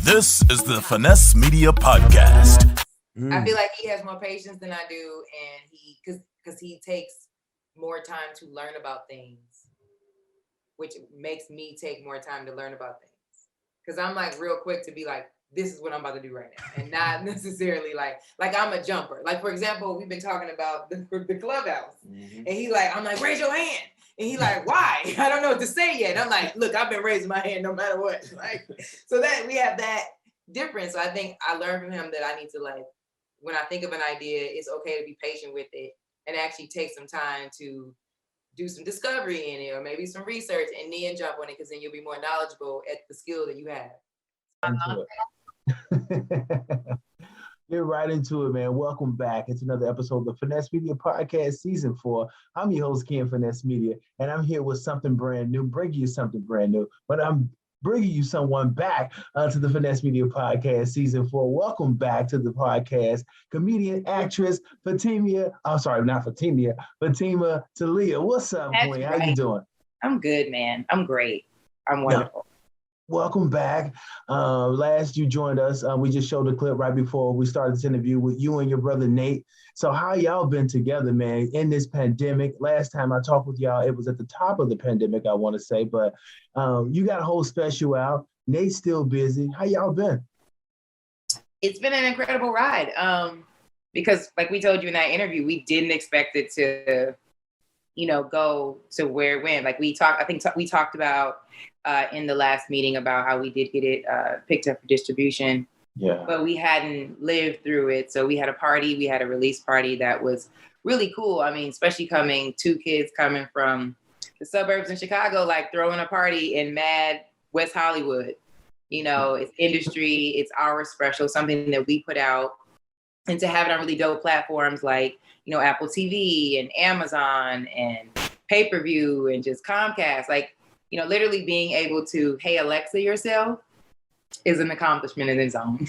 This is the Finesse Media Podcast. I feel like he has more patience than I do, and because he takes more time to learn about things, which makes me take more time to learn about things. Because I'm like real quick to be like, this is what I'm about to do right now, and not necessarily like I'm a jumper. Like, for example, we've been talking about the clubhouse, and I'm like, raise your hand. And he like, why? I don't know what to say yet. I'm like, look, I've been raising my hand no matter what. Like, so that we have that difference. So I think I learned from him that I need to, like, when I think of an idea, it's okay to be patient with it and actually take some time to do some discovery in it or maybe some research and then jump on it, because then you'll be more knowledgeable at the skill that you have. Get right into it, man. Welcome back. It's another episode of the Finesse Media Podcast, Season 4. I'm your host, Ken Finesse Media, and I'm here with something brand new, bringing you something brand new, but I'm bringing you someone back to the Finesse Media Podcast, Season 4. Welcome back to the podcast, comedian, actress, Fatimah Taliah. What's up, Queen? How you doing? I'm good, man. I'm great. I'm wonderful. Welcome back. Last you joined us, we just showed a clip right before we started this interview with you and your brother Nate. So how y'all been together, man, in this pandemic? Last time I talked with y'all, it was at the top of the pandemic, I want to say, but you got a whole special out. Nate's still busy. How y'all been? It's been an incredible ride. Because like we told you in that interview, we didn't expect it to, go to where it went. Like we talked about in the last meeting about how we did get it picked up for distribution. Yeah. But we hadn't lived through it. So we had a release party that was really cool. I mean, especially two kids coming from the suburbs in Chicago, like throwing a party in mad West Hollywood. It's industry, it's our special, something that we put out. And to have it on really dope platforms like, Apple TV and Amazon and pay-per-view and just Comcast, like, literally being able to, hey, Alexa yourself is an accomplishment in its own.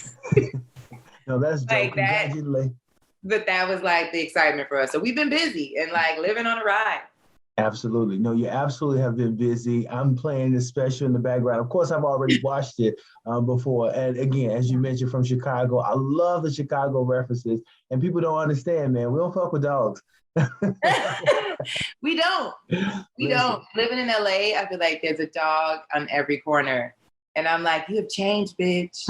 No, that's dope. Like Congratulations. But that was like the excitement for us. So we've been busy and like living on a ride. Absolutely. No, you absolutely have been busy. I'm playing this special in the background. Of course, I've already watched it before. And again, as you mentioned, from Chicago, I love the Chicago references. And people don't understand, man. We don't fuck with dogs. We don't. Living in LA, I feel like there's a dog on every corner. And I'm like, you have changed, bitch.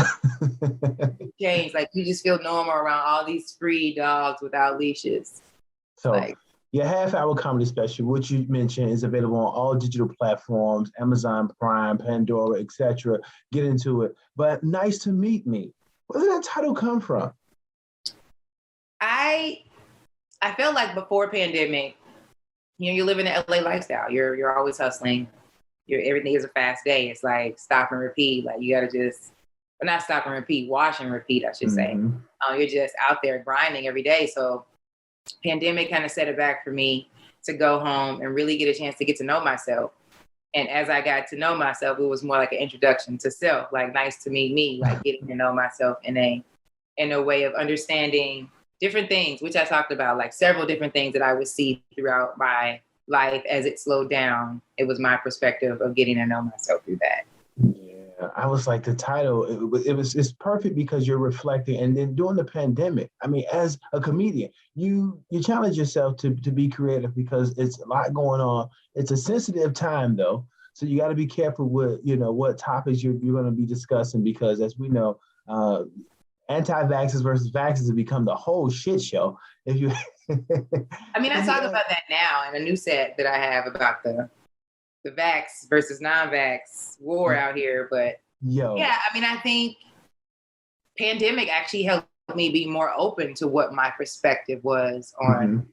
You've changed. Like, you just feel normal around all these free dogs without leashes. So, your half-hour comedy special, which you mentioned, is available on all digital platforms, Amazon Prime, Pandora, etc. Get into it. But Nice to Meet Me. Where did that title come from? I felt like before pandemic, you live in the LA lifestyle. You're always hustling. Everything is a fast day. It's like stop and repeat. Like you got to not stop and repeat, wash and repeat, I should say. You're just out there grinding every day. So pandemic kind of set it back for me to go home and really get a chance to get to know myself. And as I got to know myself, it was more like an introduction to self, like nice to meet me, like getting to know myself in a way of understanding different things, which I talked about, like several different things that I would see throughout my life as it slowed down. It was my perspective of getting to know myself through that. Yeah, I was like, the title, it's perfect because you're reflecting. And then during the pandemic, I mean, as a comedian, you challenge yourself to be creative because it's a lot going on. It's a sensitive time though. So you got to be careful with, what topics you're going to be discussing, because as we know, anti-vaxxers versus vaxxers have become the whole shit show. If you, I mean, I talk about that now in a new set that I have about the vax versus non-vax war out here. But yeah, I mean, I think pandemic actually helped me be more open to what my perspective was on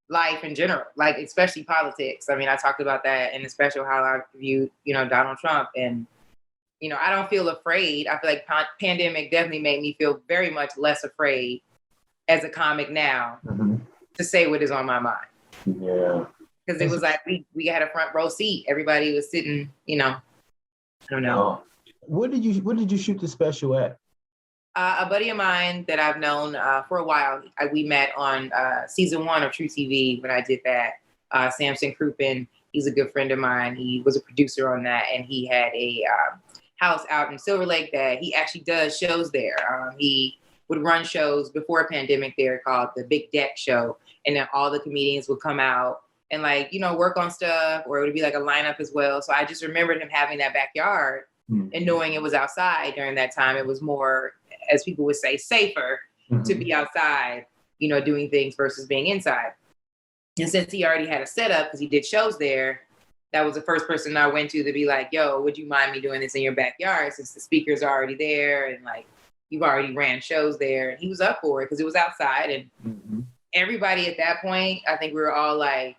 life in general, like especially politics. I mean, I talked about that in the special, how I view, Donald Trump, and I don't feel afraid. I feel like pandemic definitely made me feel very much less afraid as a comic now to say what is on my mind. Yeah. Because it was like we had a front row seat. Everybody was sitting, I don't know. What did you shoot the special at? A buddy of mine that I've known for a while. We met on season 1 of True TV when I did that. Samson Crouppen, he's a good friend of mine. He was a producer on that, and he had house out in Silver Lake that he actually does shows there. He would run shows before a pandemic there called the Big Deck Show. And then all the comedians would come out and like, work on stuff, or it would be like a lineup as well. So I just remembered him having that backyard and knowing it was outside during that time. It was more, as people would say, safer to be outside, doing things versus being inside. And since he already had a setup, because he did shows there, that was the first person I went to be like, yo, would you mind me doing this in your backyard since the speakers are already there and like you've already ran shows there. And he was up for it because it was outside. And everybody at that point, I think we were all like,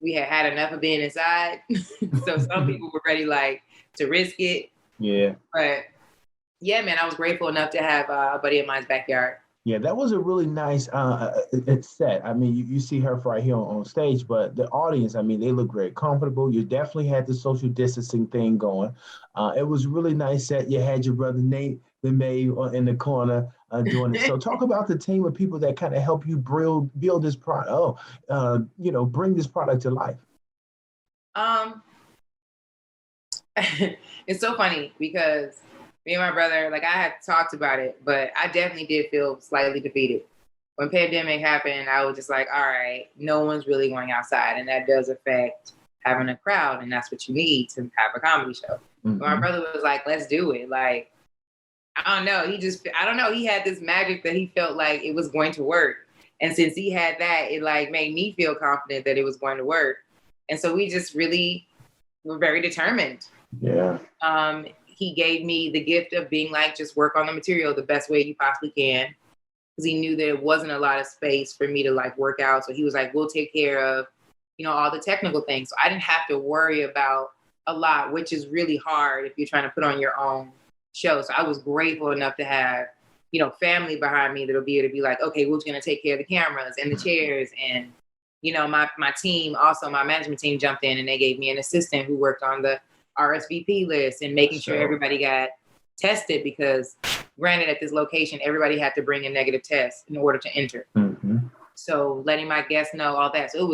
we had enough of being inside. So some people were ready like to risk it. Yeah. But yeah, man, I was grateful enough to have a buddy of mine's backyard. Yeah, that was a really nice set. I mean, you see her right here on stage, but the audience, I mean, they look very comfortable. You definitely had the social distancing thing going. It was a really nice set. You had your brother Nate, the maid, in the corner doing it. So talk about the team of people that kind of help you build this product, bring this product to life. It's so funny because me and my brother, like I had talked about it, but I definitely did feel slightly defeated. When pandemic happened, I was just like, all right, no one's really going outside. And that does affect having a crowd. And that's what you need to have a comedy show. But my brother was like, let's do it. Like, I don't know. He had this magic that he felt like it was going to work. And since he had that, it like made me feel confident that it was going to work. And so we just really were very determined. Yeah. He gave me the gift of being like, just work on the material the best way you possibly can. Because he knew that it wasn't a lot of space for me to like work out. So he was like, we'll take care of, all the technical things. So I didn't have to worry about a lot, which is really hard if you're trying to put on your own show. So I was grateful enough to have, family behind me that'll be able to be like, okay, who's going to take care of the cameras and the chairs? And, my team, also my management team jumped in and they gave me an assistant who worked on the RSVP list and making sure everybody got tested, because granted at this location, everybody had to bring a negative test in order to enter. So letting my guests know all that. So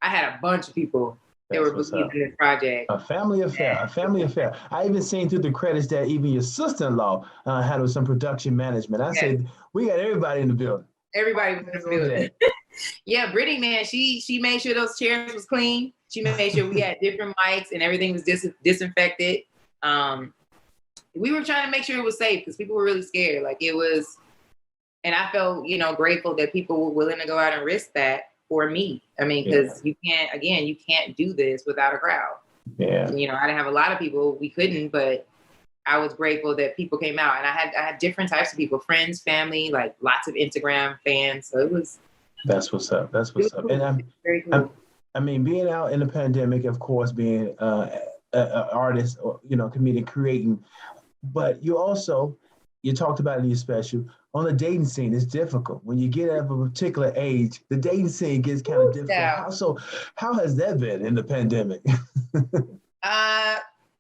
I had a bunch of people that were believing in this project. A family affair. I even seen through the credits that even your sister-in-law handled some production management. I said, we got everybody in the building. Everybody was in the building. Yeah, Brittany, man, she made sure those chairs was clean. She made sure we had different mics and everything was disinfected. We were trying to make sure it was safe because people were really scared. Like it was, and I felt, grateful that people were willing to go out and risk that for me. I mean, because you can't do this without a crowd. Yeah. I didn't have a lot of people. We couldn't, but I was grateful that people came out, and I had different types of people, friends, family, like lots of Instagram fans. So it was. That's what's up. Cool. And very cool. I mean, being out in the pandemic, of course, being an artist, or, comedian, creating, but you talked about in your special, on the dating scene, it's difficult. When you get of a particular age, the dating scene gets kind of difficult. How has that been in the pandemic?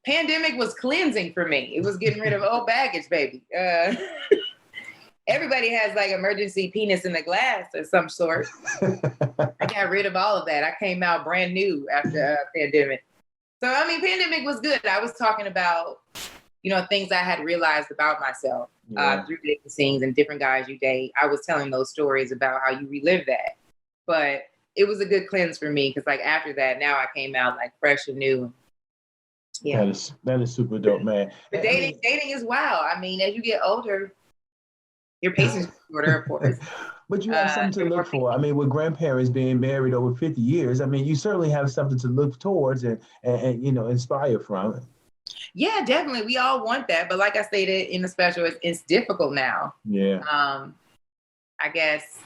Pandemic was cleansing for me. It was getting rid of old baggage, baby. Everybody has like emergency penis in the glass of some sort. I got rid of all of that. I came out brand new after pandemic. So, I mean, pandemic was good. I was talking about, things I had realized about myself through dating scenes and different guys you date. I was telling those stories about how you relive that. But it was a good cleanse for me because like after that, now I came out like fresh and new. Yeah. That is super dope, man. But dating is wild. I mean, as you get older, your patience is shorter, of course. But you have something to look for. I mean, with grandparents being married over 50 years, I mean, you certainly have something to look towards and inspire from. Yeah, definitely. We all want that. But like I stated in the special, it's difficult now. Yeah. I guess,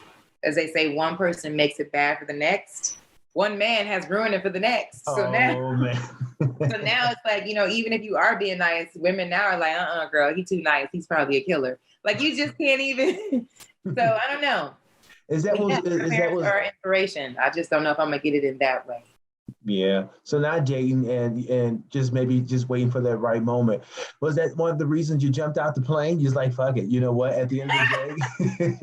as they say, one person makes it bad for the next. One man has ruined it for the next. So now it's like, even if you are being nice, women now are like, girl, he's too nice. He's probably a killer. Like you just can't even. So I don't know. Is that what our inspiration? I just don't know if I'm gonna get it in that way. Yeah. So not dating and just maybe just waiting for that right moment. Was that one of the reasons you jumped out the plane? You're just like, fuck it. You know what? At the end of the day.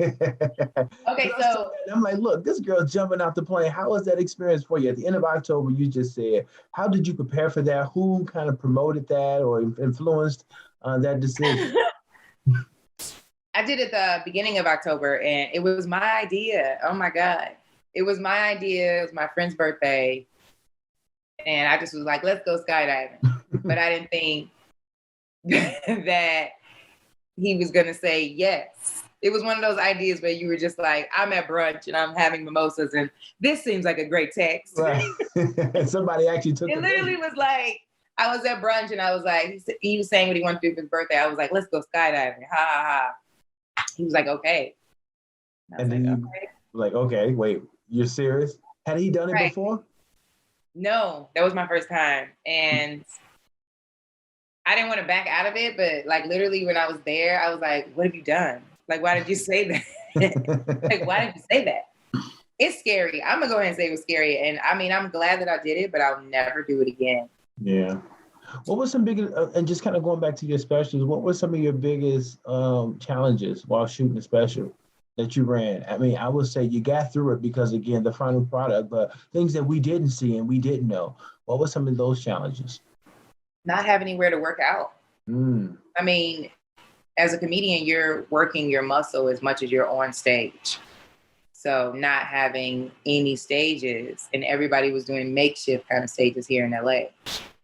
'Cause Okay, I was so telling- I'm like, look, this girl jumping out the plane. How was that experience for you? At the end of October, you just said, how did you prepare for that? Who kind of promoted that or influenced that decision? I did it the beginning of October, and it was my idea. Oh my God. It was my idea. It was my friend's birthday. And I just was like, let's go skydiving. But I didn't think that he was going to say yes. It was one of those ideas where you were just like, I'm at brunch and I'm having mimosas, and this seems like a great text. Right. Somebody actually took It the literally bait. was like, I was at brunch and I was like, he was saying what he wanted to do for his birthday. I was like, let's go skydiving. Ha ha ha. He was like, okay. And I was And like, then you okay. like, okay, wait, you're serious? Had he done it Right. before? No, that was my first time. And I didn't want to back out of it, but like literally when I was there, I was like, what have you done? Like, why did you say that? Like, why did you say that? It's scary. I'm gonna go ahead and say it was scary. And I mean, I'm glad that I did it, but I'll never do it again. Yeah. What was some big and just kind of going back to your specials? What were some of your biggest challenges while shooting the special that you ran? I mean, I would say you got through it because again, the final product, but things that we didn't see and we didn't know. What were some of those challenges? Not have anywhere to work out. Mm. I mean, as a comedian, you're working your muscle as much as you're on stage. So not having any stages, and everybody was doing makeshift kind of stages here in LA.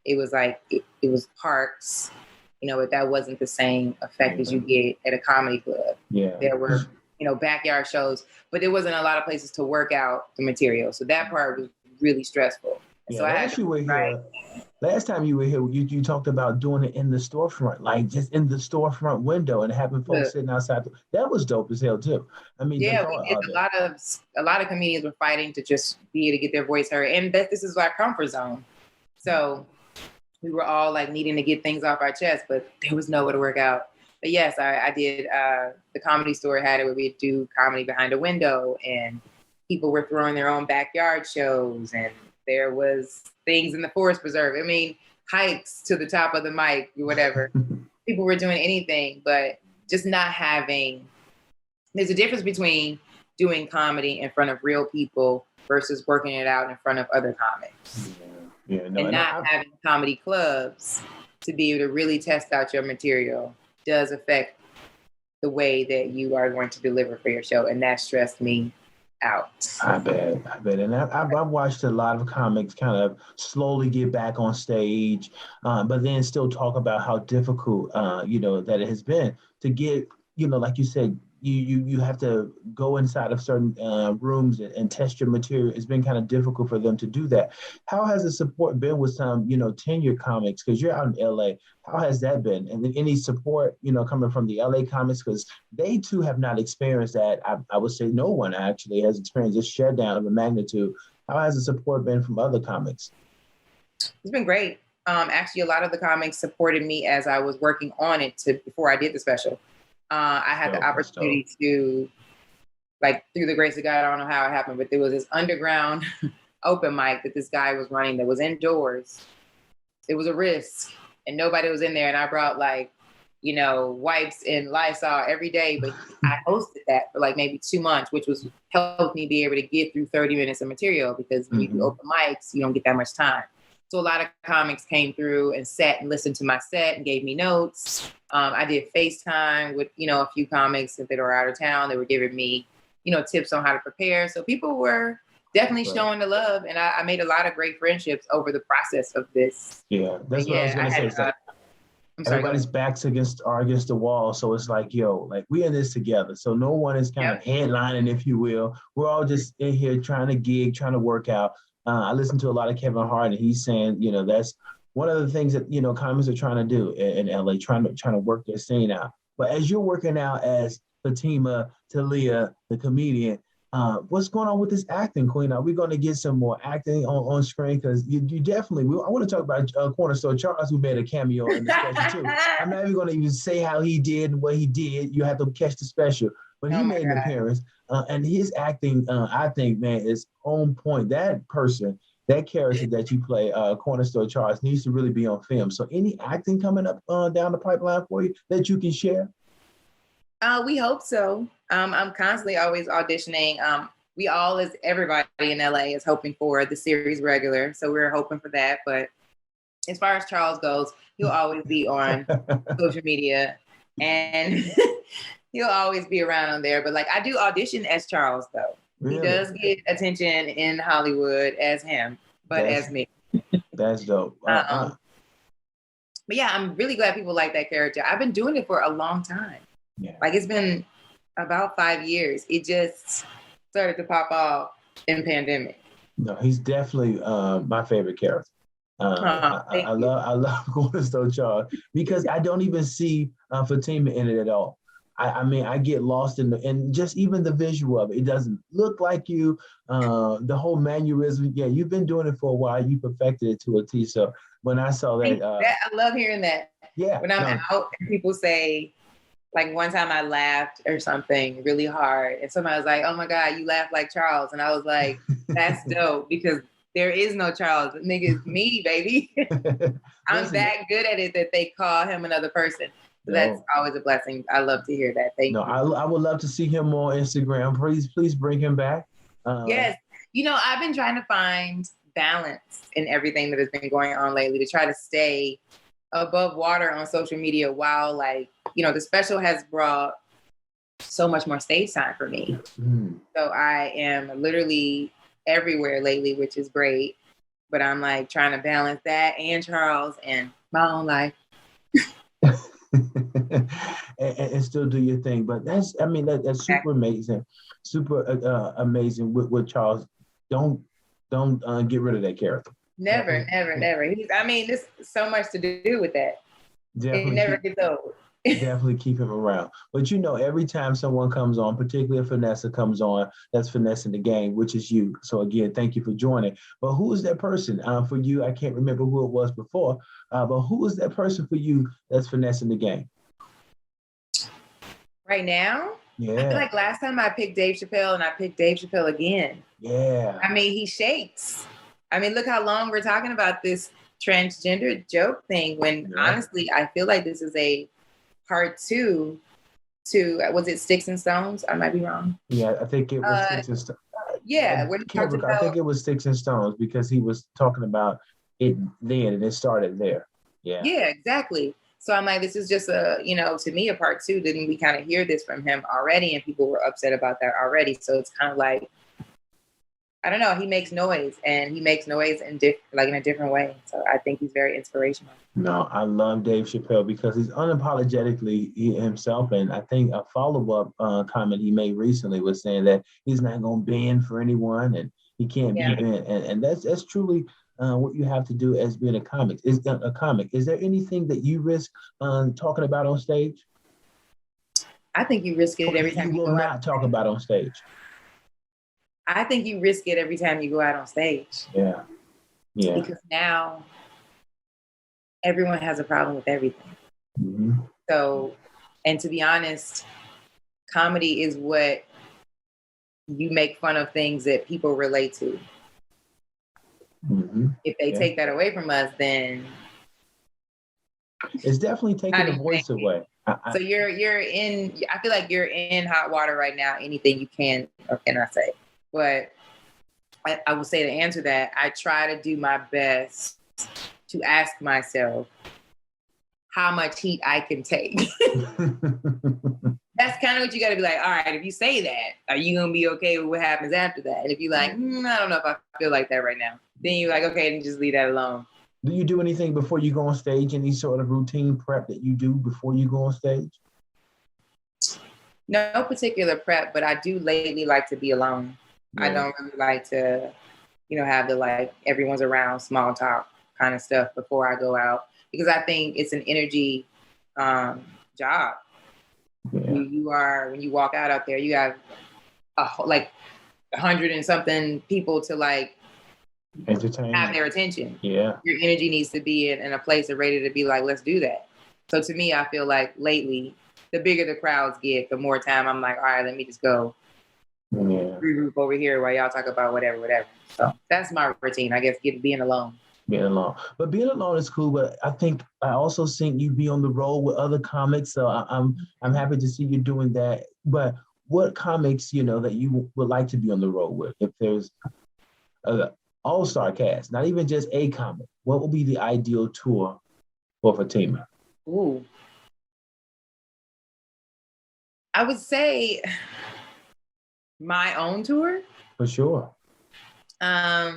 It was like, it was parks, you know, but that wasn't the same effect as you get at a comedy club. Yeah. There were, you know, backyard shows, but there wasn't a lot of places to work out the material. So that part was really stressful. And Yeah, so I had last you were to, here. Last time you were here, you talked about doing it in the storefront, like just in the storefront window and having folks sitting outside. That was dope as hell too. I mean, the yeah, we thought did of it. a lot of comedians were fighting to just be able to get their voice heard, and that this is our comfort zone. So we were all like needing to get things off our chest, but there was nowhere to work out. But yes, I did. The Comedy Store had it where we'd do comedy behind a window, and people were throwing their own backyard shows, and there was things in the forest preserve. I mean, hikes to the top of the mic, whatever. People were doing anything, but just not having. There's a difference between doing comedy in front of real people versus working it out in front of other comics. Yeah, no, And not having comedy clubs to be able to really test out your material does affect the way that you are going to deliver for your show. And that stressed me out. I bet. And I've watched a lot of comics kind of slowly get back on stage, but then still talk about how difficult, that it has been to get, like you said, you have to go inside of certain rooms and test your material. It's been kind of difficult for them to do that. How has the support been with some, tenured comics? Because you're out in LA. How has that been? And then any support, coming from the LA comics? Because they too have not experienced that. I would say no one actually has experienced this shutdown of a magnitude. How has the support been from other comics? It's been great. Actually, a lot of the comics supported me as I was working on it before I did the special. I had the opportunity to, like, through the grace of God, I don't know how it happened, but there was this underground open mic that this guy was running that was indoors. It was a risk, and nobody was in there. And I brought wipes and Lysol every day, but I hosted that for like maybe 2 months, which was helped me be able to get through 30 minutes of material, because when you do open mics, you don't get that much time. So a lot of comics came through and sat and listened to my set and gave me notes. I did FaceTime with, a few comics if they were out of town. They were giving me, tips on how to prepare. So people were definitely showing the love. And I made a lot of great friendships over the process of this. Yeah, that's what I was going to say. It's like, everybody's backs are against the wall. So it's like, we're in this together. So no one is kind of headlining, if you will. We're all just in here trying to gig, trying to work out. I listened to a lot of Kevin Hart, and he's saying, that's one of the things that, comics are trying to do in LA, trying to work their scene out. But as you're working out as Fatimah Taliah, the comedian, what's going on with this acting, Queen? Are we going to get some more acting on screen? Because you definitely, I want to talk about Corner Store Charles, who made a cameo in the special too. I'm not even going to even say how he did and what he did. You have to catch the special. But he made an appearance, and his acting, I think, man, is on point. That that character that you play, Corner Store Charles, needs to really be on film. So any acting coming up down the pipeline for you that you can share? We hope so. I'm constantly always auditioning. We all, as everybody in LA, is hoping for the series regular. So we're hoping for that. But as far as Charles goes, he'll always be on social media and he'll always be around on there. But like, I do audition as Charles though. Really? He does get attention in Hollywood as him, but as me. That's dope. But yeah, I'm really glad people like that character. I've been doing it for a long time. Yeah. Like it's been about 5 years. It just started to pop off in pandemic. No, he's definitely my favorite character. I love Corner Store Charles because I don't even see Fatimah in it at all. I mean, I get lost in just even the visual of it. It doesn't look like you. The whole mannerism. Yeah, you've been doing it for a while. You perfected it to a T. So when I saw that, I love hearing that. Yeah. When I'm out and people say, like one time I laughed or something really hard, and somebody was like, "Oh my God, you laughed like Charles," and I was like, "That's dope," because there is no Charles. Nigga, it's me, baby. I'm that good at it that they call him another person. So that's always a blessing. I love to hear that. Thank you. I would love to see him on Instagram. Please bring him back. Yes. You know, I've been trying to find balance in everything that has been going on lately to try to stay above water on social media while, like, you know, the special has brought so much more stage time for me. So I am literally everywhere lately, which is great. But I'm like trying to balance that and Charles and my own life. and still do your thing. But that's super amazing. Super amazing with Charles. Don't get rid of that character. Never. There's so much to do with that. Definitely it never gets old. Definitely keep him around. But you know, every time someone comes on, particularly if Vanessa comes on, that's finessing the game, which is you. So again, thank you for joining. But who is that person for you? I can't remember who it was before, but who is that person for you that's finessing the game? Right now? Yeah. I feel like last time I picked Dave Chappelle and I picked Dave Chappelle again. Yeah. I mean, he shakes. I mean, look how long we're talking about this transgender joke thing when honestly, I feel like this is a part 2 to, was it Sticks and Stones? I might be wrong. Yeah, I think it was Sticks and Stones. Yeah. I think it was Sticks and Stones because he was talking about it then and it started there. Yeah. Yeah, exactly. So I'm like, this is just to me, a part 2. Didn't we kind of hear this from him already? And people were upset about that already. So it's kind of like, I don't know. He makes noise, and he makes noise in a different way. So I think he's very inspirational. No, I love Dave Chappelle because he's unapologetically himself. And I think a follow-up comment he made recently was saying that he's not going to bend for anyone, and he can't be bent. And that's truly what you have to do as being a comic. Is there anything that you risk talking about on stage? I think you risk it every time you will not talk about on stage. I think you risk it every time you go out on stage. Yeah. Because now everyone has a problem with everything. Mm-hmm. So, and to be honest, comedy is what you make fun of things that people relate to. Mm-hmm. If they take that away from us, then it's definitely taking the voice away. So you're in. I feel like you're in hot water right now. Anything you can or cannot say. But I will say to answer that, I try to do my best to ask myself how much heat I can take. That's kind of what you got to be like, all right, if you say that, are you going to be okay with what happens after that? And if you're like, I don't know if I feel like that right now, then you're like, okay, then just leave that alone. Do you do anything before you go on stage? Any sort of routine prep that you do before you go on stage? No particular prep, but I do lately like to be alone. Yeah. I don't really like to, have the like everyone's around small talk kind of stuff before I go out because I think it's an energy job. Yeah. When you walk out there, you have like 100 and something people to like entertain, have their attention. Yeah, your energy needs to be in a place of ready to be like, let's do that. So to me, I feel like lately, the bigger the crowds get, the more time I'm like, all right, let me just go regroup over here while y'all talk about whatever. So that's my routine, I guess, being alone. Being alone. But being alone is cool. But I think I also think you be on the road with other comics. So I'm happy to see you doing that. But what comics, that you would like to be on the road with? If there's an all-star cast, not even just a comic, what would be the ideal tour for Fatimah? Ooh. I would say my own tour. For sure. I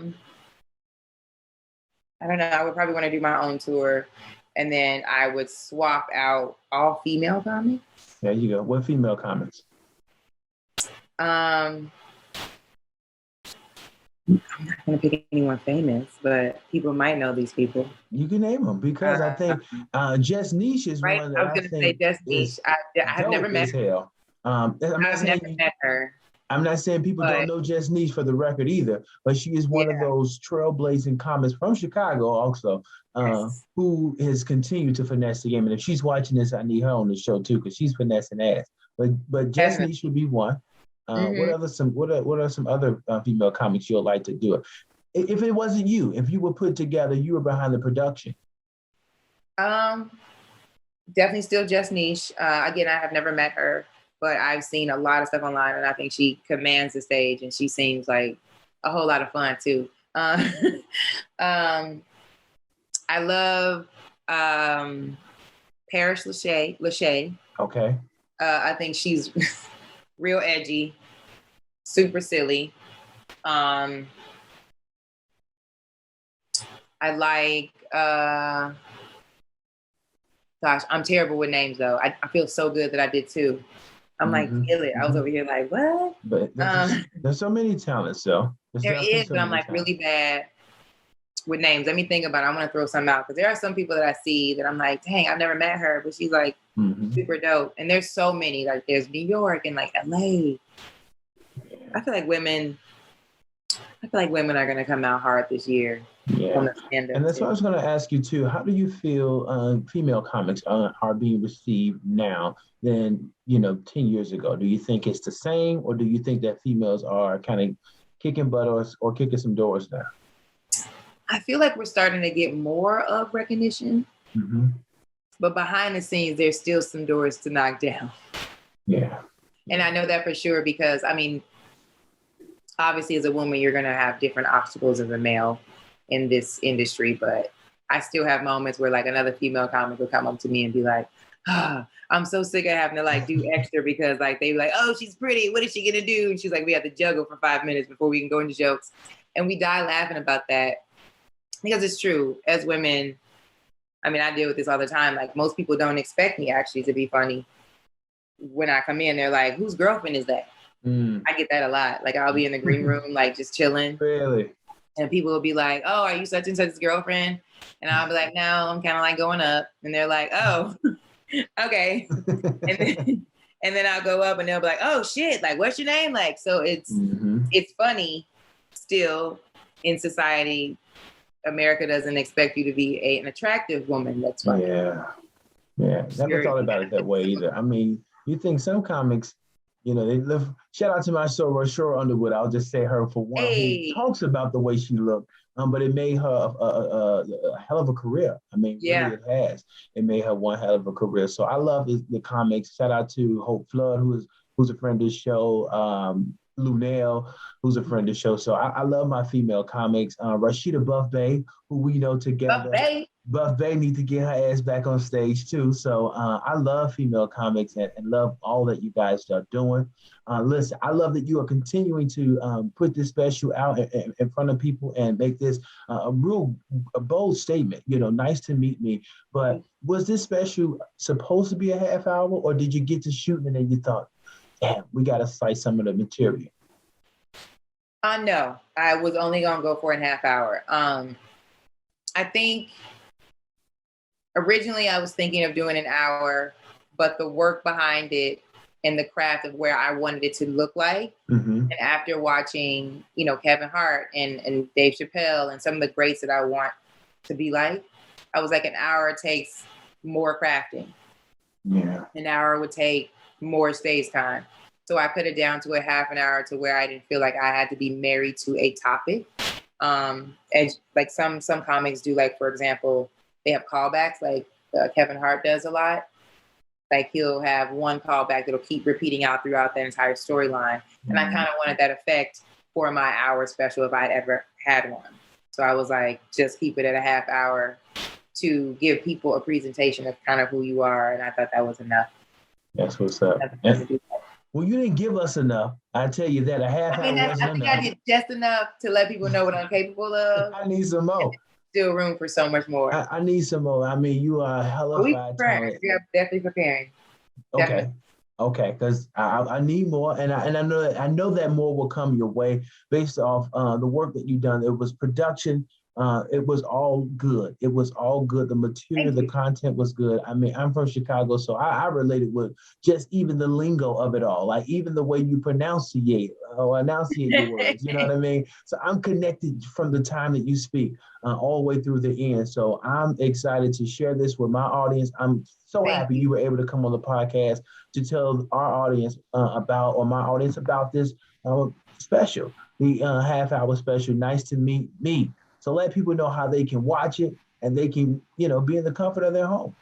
don't know. I would probably want to do my own tour, and then I would swap out all female comics. There you go. What female comics? I'm not going to pick anyone famous, but people might know these people. You can name them because I think Jess Niche is right? one that I was going to say Jess Niche. I have never met her. I've never met her. I'm not saying people don't know Jess Niche for the record either, but she is one of those trailblazing comics from Chicago also, who has continued to finesse the game. And if she's watching this, I need her on the show too, because she's finessing ass. But Jess Niche would be one. What are some other female comics you'd like to do? If it wasn't you, if you were put together, you were behind the production. Definitely still Jess Niche. Again, I have never met her, but I've seen a lot of stuff online, and I think she commands the stage, and she seems like a whole lot of fun too. I love Parrish Lachey. Okay. I think she's real edgy, super silly. I like, gosh, I'm terrible with names though. I feel so good that I did too. I'm like, kill it. I was over here like, what? But there's so many talents though. There is, but I'm like really bad with names. Let me think about it. I want to throw some out because there are some people that I see that I'm like, dang, I've never met her, but she's like super dope. And there's so many. Like there's New York and like LA. I feel like women are gonna come out hard this year. Yeah, and that's what I was going to ask you too. How do you feel female comics are being received now than 10 years ago? Do you think it's the same, or do you think that females are kind of kicking butt or kicking some doors now? I feel like we're starting to get more of recognition, but behind the scenes, there's still some doors to knock down. Yeah, and I know that for sure because I mean, obviously, as a woman, you're going to have different obstacles as a male in this industry, but I still have moments where like another female comic will come up to me and be like, I'm so sick of having to like do extra because like they be like, oh, she's pretty. What is she going to do? And she's like, we have to juggle for 5 minutes before we can go into jokes. And we die laughing about that because it's true. As women, I mean, I deal with this all the time. Like most people don't expect me actually to be funny. When I come in, they're like, whose girlfriend is that? I get that a lot. Like I'll be in the green room, like just chilling. Really? And people will be like, oh, are you such and such's girlfriend? And I'll be like, no, I'm kind of like going up. And they're like, oh, okay. And then I'll go up and they'll be like, oh shit, like what's your name? Like, so it's funny still in society. America doesn't expect you to be an attractive woman. That's funny. Yeah. Never thought about it that way either. I mean, you think some comics, they live. Shout out to my soror, Shore Underwood. I'll just say her for one. Who talks about the way she looked, but it made her a hell of a career. I mean, really it has. It made her one hell of a career. So I love the comics. Shout out to Hope Flood, who's a friend of the show. Lunel, who's a friend of the show. So I love my female comics. Rashida Buffbay, who we know together. Buffbay need to get her ass back on stage too. So I love female comics and love all that you guys are doing. Listen, I love that you are continuing to put this special out in front of people and make this a bold statement. Nice to meet me. But was this special supposed to be a half hour, or did you get to shooting and then you thought, damn, we got to cite some of the material? No, I was only going to go for a half hour. I think originally I was thinking of doing an hour, but the work behind it and the craft of where I wanted it to look like. And after watching, Kevin Hart and Dave Chappelle and some of the greats that I want to be like, I was like, an hour takes more crafting. Yeah. An hour would take more stage time. So I cut it down to a half an hour to where I didn't feel like I had to be married to a topic. And like some comics do, like, for example, they have callbacks, like Kevin Hart does a lot. Like he'll have one callback that'll keep repeating out throughout the entire storyline. And I kind of wanted that effect for my hour special if I'd ever had one. So I was like, just keep it at a half hour to give people a presentation of kind of who you are. And I thought that was enough. That's what's up. Well, you didn't give us enough. I tell you that a half hour wasn't I think enough. I did just enough to let people know what I'm capable of. I need some more. Still room for so much more. I need some more. I mean, you are a hella fine talent. Yeah, definitely preparing. Okay. Okay, because I need more, and I know that more will come your way based off the work that you've done. It was production. It was all good. It was all good. The material, the content was good. I mean, I'm from Chicago, so I related with just even the lingo of it all, like even the way you enunciate your words. You know what I mean? So I'm connected from the time that you speak all the way through the end. So I'm excited to share this with my audience. I'm so happy you were able to come on the podcast to tell our audience my audience about this special, the half hour special. Nice to meet me. So let people know how they can watch it and they can, be in the comfort of their home.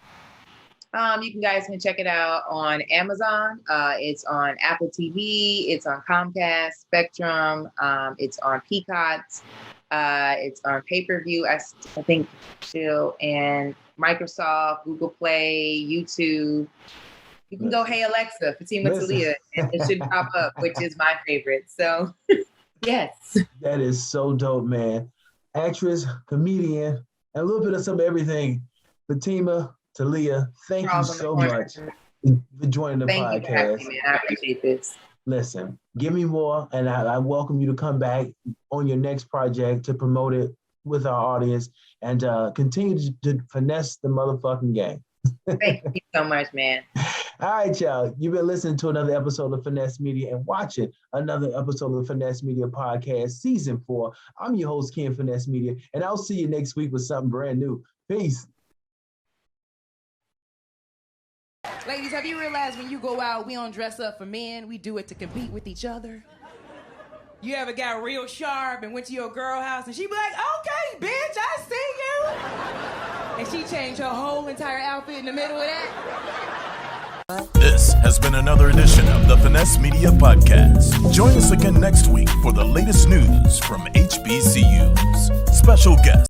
You guys can check it out on Amazon. It's on Apple TV. It's on Comcast, Spectrum. It's on Peacock. It's on pay-per-view, I think, still, and Microsoft, Google Play, YouTube. You can go, hey, Alexa, Fatimah Taliah, and it should pop up, which is my favorite. So, yes. That is so dope, man. Actress, comedian, and a little bit of some of everything. Fatimah Taliah, thank you so much for joining the podcast. Thank you for having me, man. I appreciate this. Listen, give me more, and I welcome you to come back on your next project to promote it with our audience and continue to finesse the motherfucking game. Thank you so much, man. All right, y'all. You've been listening to another episode of Finesse Media and watching another episode of the Finesse Media Podcast, Season 4. I'm your host, Ken Finesse Media, and I'll see you next week with something brand new. Peace. Ladies, have you realized when you go out, we don't dress up for men, we do it to compete with each other? You ever got real sharp and went to your girl house and she be like, okay, bitch, I see you. And she changed her whole entire outfit in the middle of that? This has been another edition of the Finesse Media Podcast. Join us again next week for the latest news from HBCUs. Special guest